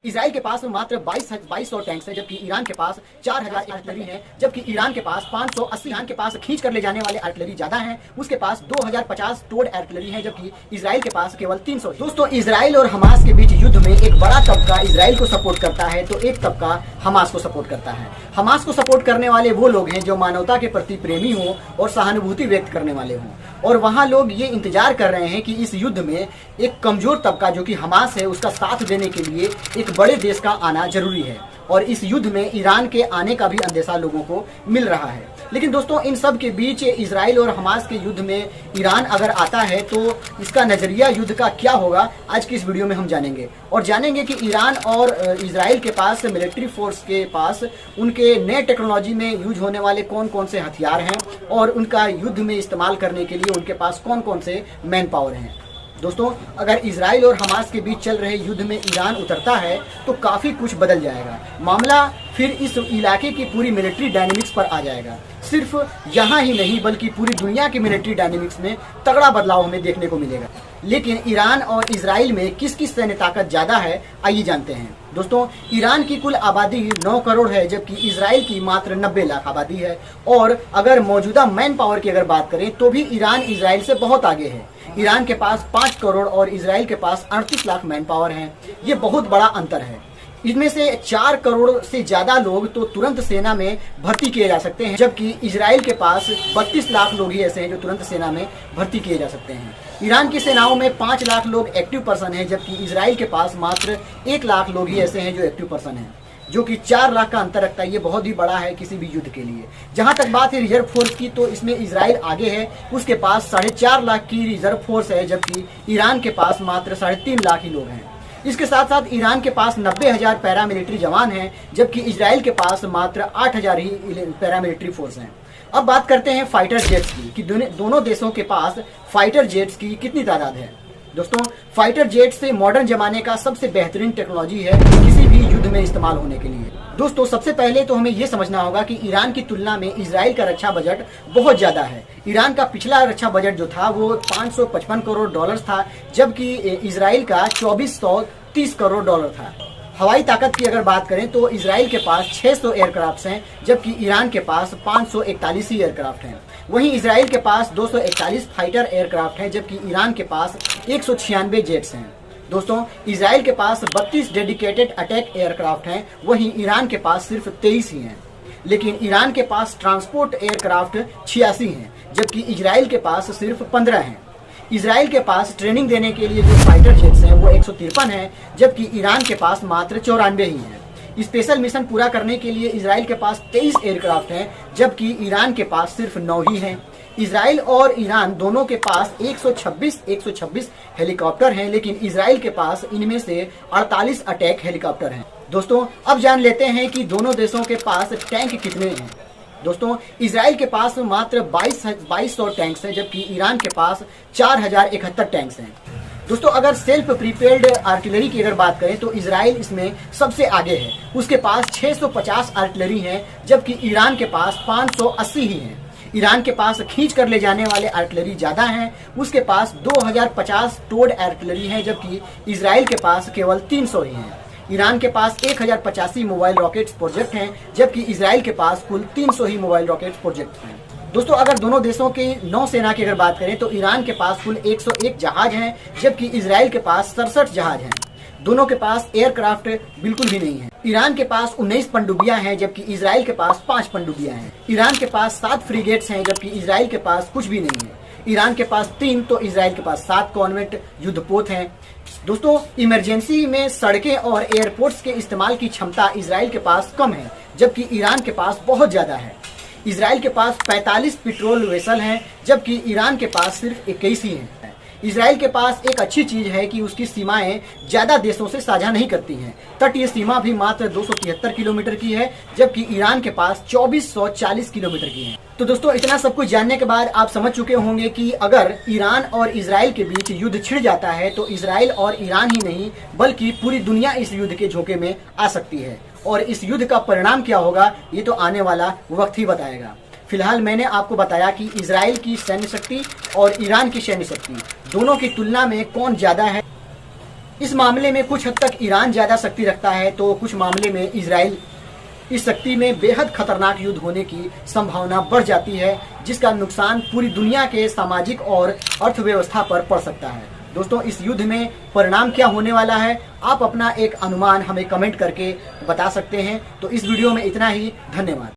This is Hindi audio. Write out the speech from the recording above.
इजराइल के पास मात्र 2200 टैंक्स है, जबकि ईरान के पास 4000 आर्टिलरी है। जबकि ईरान के पास 580, ईरान के पास खींच कर ले जाने वाले आर्टिलरी ज्यादा हैं। उसके पास 2050 टोड आर्टिलरी है, जबकि इजराइल के पास केवल 300। दोस्तों, इजराइल और हमास के बीच युद्ध में एक बड़ा तबका इजराइल को सपोर्ट करता है तो एक तबका हमास को सपोर्ट करता है। हमास को सपोर्ट करने वाले वो लोग हैं जो मानवता के प्रति प्रेमी हों और सहानुभूति व्यक्त करने वाले हों, और वहाँ लोग ये इंतजार कर रहे हैं कि इस युद्ध में एक कमजोर तबका जो कि हमास है उसका साथ देने के लिए एक बड़े देश का आना जरूरी है। और इस युद्ध में ईरान के आने का भी अंदेशा लोगों को मिल रहा है। लेकिन दोस्तों, इन सब के बीच इजराइल और हमास के युद्ध में ईरान अगर आता है तो इसका नजरिया युद्ध का क्या होगा, आज की इस वीडियो में हम जानेंगे। और जानेंगे कि ईरान और इजराइल के पास मिलिट्री फोर्स के पास उनके नए टेक्नोलॉजी में यूज होने वाले कौन कौन से हथियार हैं और उनका युद्ध में इस्तेमाल करने के लिए उनके पास कौन कौन से मैन पावर हैं। दोस्तों, अगर इजराइल और हमास के बीच चल रहे युद्ध में ईरान उतरता है तो काफ़ी कुछ बदल जाएगा। मामला फिर इस इलाके की पूरी मिलिट्री डायनेमिक्स पर आ जाएगा। सिर्फ यहाँ ही नहीं बल्कि पूरी दुनिया की मिलिट्री डायनेमिक्स में तगड़ा बदलाव हमें देखने को मिलेगा। लेकिन ईरान और इजराइल में किस किस सैन्य ताकत ज़्यादा है, आइए जानते हैं। दोस्तों, ईरान की कुल आबादी 9 करोड़ है, जबकि इजराइल की मात्र 90 लाख आबादी है। और अगर मौजूदा मैन पावर की अगर बात करें तो भी ईरान इजराइल से बहुत आगे है। ईरान के पास 5 करोड़ और इजराइल के पास 38 लाख मैन पावर है। ये बहुत बड़ा अंतर है। इनमें से 4 करोड़ से ज्यादा लोग तो तुरंत सेना में भर्ती किए जा सकते हैं, जबकि इजराइल के पास 32 लाख लोग ही ऐसे हैं जो तुरंत सेना में भर्ती किए जा सकते हैं। ईरान की सेनाओं में 5 लाख लोग एक्टिव पर्सन हैं, जबकि इजराइल के पास मात्र 1 लाख लोग ही ऐसे हैं जो एक्टिव पर्सन हैं, जो कि 4 लाख का अंतर रखता है। ये बहुत ही बड़ा है किसी भी युद्ध के लिए। जहां तक बात है रिजर्व फोर्स की, तो इसमें इजराइल आगे है। उसके पास 4.5 लाख की रिजर्व फोर्स है, जबकि ईरान के पास मात्र 3.5 लाख ही लोग हैं। इसके साथ साथ ईरान के पास 90,000 पैरामिलिट्री जवान हैं, जबकि इजराइल के पास मात्र 8,000 ही पैरामिलिट्री फोर्स हैं। अब बात करते हैं फाइटर जेट्स की कि दोनों देशों के पास फाइटर जेट्स की कितनी तादाद है। दोस्तों, फाइटर जेट से मॉडर्न जमाने का सबसे बेहतरीन टेक्नोलॉजी है किसी भी युद्ध में इस्तेमाल होने के लिए। दोस्तों, सबसे पहले तो हमें यह समझना होगा कि ईरान की तुलना में इजराइल का रक्षा बजट बहुत ज्यादा है। ईरान का पिछला रक्षा बजट जो था वो 555 करोड़ डॉलर था, जबकि इजराइल का 2430 करोड़ डॉलर था। हवाई ताकत की अगर बात करें तो इजराइल के पास 600 एयरक्राफ्ट हैं, जबकि ईरान के पास 541 ही एयरक्राफ्ट हैं। वहीं इजराइल के पास 241 फाइटर एयरक्राफ्ट हैं, जबकि ईरान के पास 196 जेट्स हैं। दोस्तों, इजराइल के पास 32 डेडिकेटेड अटैक एयरक्राफ्ट हैं, वहीं ईरान के पास सिर्फ 23 ही हैं। लेकिन ईरान के पास ट्रांसपोर्ट एयरक्राफ्ट 86 हैं, जबकि इजराइल के पास सिर्फ 15 हैं। इजराइल के पास ट्रेनिंग देने के लिए जो फाइटर जेट्स हैं वो 153 हैं, जबकि ईरान के पास मात्र 94 ही हैं। स्पेशल मिशन पूरा करने के लिए इजराइल के पास 23 एयरक्राफ्ट हैं, जबकि ईरान के पास सिर्फ 9 ही हैं। इजराइल और ईरान दोनों के पास 126 हेलीकॉप्टर हैं, लेकिन इजराइल के पास इनमें से 48 अटैक हेलीकॉप्टर हैं। दोस्तों, अब जान लेते हैं कि दोनों देशों के पास टैंक कितने हैं। दोस्तों, इजराइल के पास मात्र 2200 टैंक्स हैं, जबकि ईरान के पास 4071 टैंक्स हैं। दोस्तों, अगर सेल्फ प्रीपेड आर्टिलरी की अगर बात करें तो इजराइल इसमें सबसे आगे है। उसके पास 650 आर्टिलरी है, जबकि ईरान के पास 580 ही है। ईरान के पास खींच कर ले जाने वाले आर्टिलरी ज्यादा हैं। उसके पास 2050 टोड आर्टिलरी है, जबकि इजराइल के पास केवल 300 ही हैं। ईरान के पास 1085 मोबाइल रॉकेट्स प्रोजेक्ट हैं, जबकि इजराइल के पास कुल 300 ही मोबाइल रॉकेट्स प्रोजेक्ट हैं। दोस्तों, अगर दोनों देशों की नौसेना की अगर बात करें तो ईरान के पास कुल 101 जहाज हैं, जबकि इजराइल के पास 67 जहाज हैं। दोनों के पास एयरक्राफ्ट बिल्कुल भी नहीं है। ईरान के पास 19 पनडुब्बियां हैं, जबकि इजराइल के पास 5 पनडुब्बियां हैं। ईरान के पास 7 फ्रीगेट्स हैं, जबकि इजराइल के पास कुछ भी नहीं है। ईरान के पास 3 तो इजराइल के पास 7 कॉन्वेंट युद्धपोत हैं। दोस्तों, इमरजेंसी में सड़कें और एयरपोर्ट्स के इस्तेमाल की क्षमता इजराइल के पास कम है, जबकि ईरान के पास बहुत ज्यादा है। इजराइल के पास 45 पेट्रोल वेसल हैं, जबकि ईरान के पास सिर्फ 21 ही हैं। इजराइल के पास एक अच्छी चीज है कि उसकी सीमाएं ज्यादा देशों से साझा नहीं करती हैं। तटीय सीमा भी मात्र 273 किलोमीटर की है, जबकि ईरान के पास 2440 किलोमीटर की है। तो दोस्तों, इतना सब कुछ जानने के बाद आप समझ चुके होंगे कि अगर ईरान और इजराइल के बीच युद्ध छिड़ जाता है तो इजराइल और ईरान ही नहीं बल्कि पूरी दुनिया इस युद्ध के झोंके में आ सकती है। और इस युद्ध का परिणाम क्या होगा ये तो आने वाला वक्त ही बताएगा। फिलहाल मैंने आपको बताया कि इजराइल की सैन्य शक्ति और ईरान की सैन्य शक्ति दोनों की तुलना में कौन ज्यादा है। इस मामले में कुछ हद तक ईरान ज्यादा शक्ति रखता है, तो कुछ मामले में इजराइल इस शक्ति में बेहद खतरनाक युद्ध होने की संभावना बढ़ जाती है, जिसका नुकसान पूरी दुनिया के सामाजिक और अर्थव्यवस्था पर पड़ सकता है। दोस्तों, इस युद्ध में परिणाम क्या होने वाला है, आप अपना एक अनुमान हमें कमेंट करके बता सकते हैं। तो इस वीडियो में इतना ही। धन्यवाद।